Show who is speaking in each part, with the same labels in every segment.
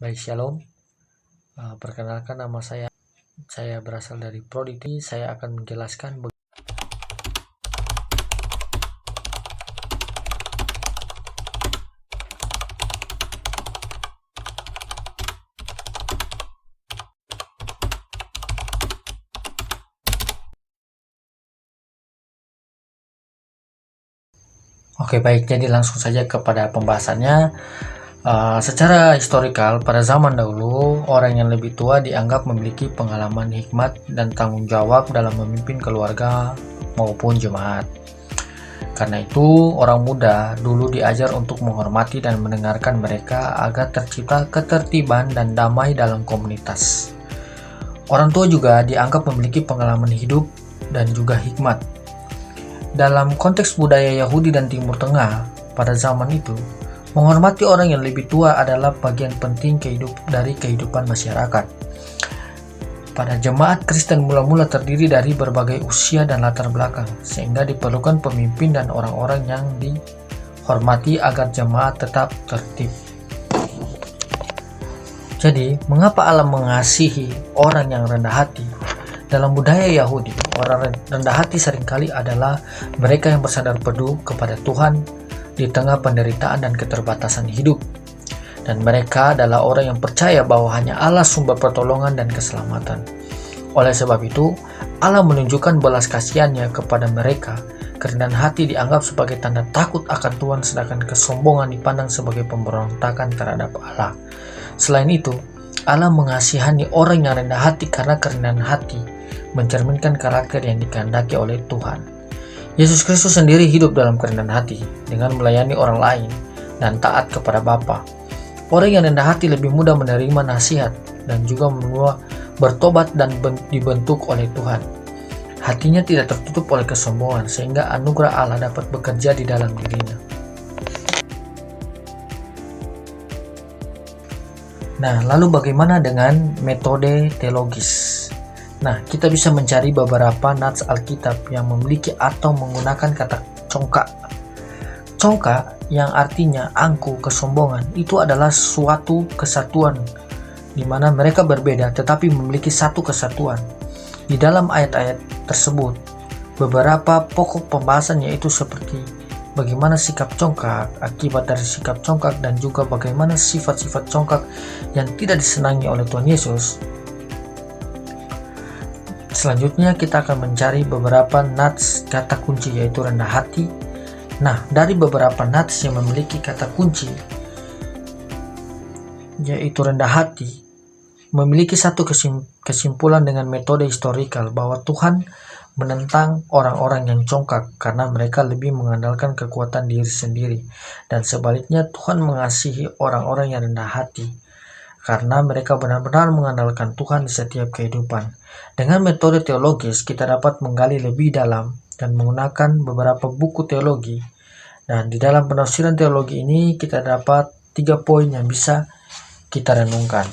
Speaker 1: Baik, Shalom. Perkenalkan, nama saya berasal dari Prodi. Saya akan menjelaskan Oke, baik. Jadi langsung saja kepada pembahasannya. Secara historikal, pada zaman dahulu, orang yang lebih tua dianggap memiliki pengalaman hikmat dan tanggung jawab dalam memimpin keluarga maupun jemaat. Karena itu, orang muda dulu diajar untuk menghormati dan mendengarkan mereka agar tercipta ketertiban dan damai dalam komunitas. Orang tua juga dianggap memiliki pengalaman hidup dan juga hikmat. Dalam konteks budaya Yahudi dan Timur Tengah pada zaman itu, menghormati orang yang lebih tua adalah bagian penting dari kehidupan masyarakat. Pada jemaat Kristen mula-mula terdiri dari berbagai usia dan latar belakang, sehingga diperlukan pemimpin dan orang-orang yang dihormati agar jemaat tetap tertib. Jadi, mengapa Allah mengasihi orang yang rendah hati? Dalam budaya Yahudi, orang rendah hati seringkali adalah mereka yang bersandar penuh kepada Tuhan di tengah penderitaan dan keterbatasan hidup. Dan mereka adalah orang yang percaya bahwa hanya Allah sumber pertolongan dan keselamatan. Oleh sebab itu, Allah menunjukkan belas kasihannya kepada mereka. Kerendahan hati dianggap sebagai tanda takut akan Tuhan, sedangkan kesombongan dipandang sebagai pemberontakan terhadap Allah. Selain itu, Allah mengasihani orang yang rendah hati karena kerendahan hati mencerminkan karakter yang dikehendaki oleh Tuhan. Yesus Kristus sendiri hidup dalam kerendahan hati dengan melayani orang lain dan taat kepada Bapa. Orang yang rendah hati lebih mudah menerima nasihat dan juga bertobat dan dibentuk oleh Tuhan. Hatinya tidak tertutup oleh kesombongan sehingga anugerah Allah dapat bekerja di dalam dirinya. Nah, lalu bagaimana dengan metode teologis? Nah, kita bisa mencari beberapa nats Alkitab yang memiliki atau menggunakan kata congkak. Congkak yang artinya angku, kesombongan, itu adalah suatu kesatuan di mana mereka berbeda tetapi memiliki satu kesatuan. Di dalam ayat-ayat tersebut, beberapa pokok pembahasan yaitu seperti bagaimana sikap congkak, akibat dari sikap congkak, dan juga bagaimana sifat-sifat congkak yang tidak disenangi oleh Tuhan Yesus. Selanjutnya kita akan mencari beberapa nats kata kunci yaitu rendah hati. Nah, dari beberapa nats yang memiliki kata kunci yaitu rendah hati, memiliki satu kesimpulan dengan metode historikal bahwa Tuhan menentang orang-orang yang congkak karena mereka lebih mengandalkan kekuatan diri sendiri, dan sebaliknya Tuhan mengasihi orang-orang yang rendah hati karena mereka benar-benar mengandalkan Tuhan di setiap kehidupan. Dengan metode teologis, kita dapat menggali lebih dalam dan menggunakan beberapa buku teologi. Dan di dalam penafsiran teologi ini, kita dapat 3 poin yang bisa kita renungkan.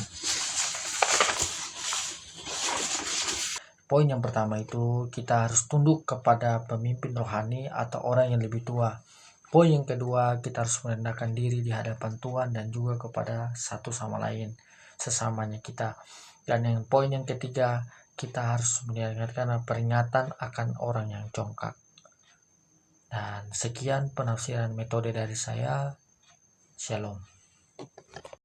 Speaker 1: Poin yang pertama itu, kita harus tunduk kepada pemimpin rohani atau orang yang lebih tua. Poin yang kedua, kita harus merendahkan diri di hadapan Tuhan dan juga kepada satu sama lain, sesamanya kita. Dan yang poin yang ketiga, kita harus mendengarkan peringatan akan orang yang congkak. Dan sekian penafsiran metode dari saya. Shalom.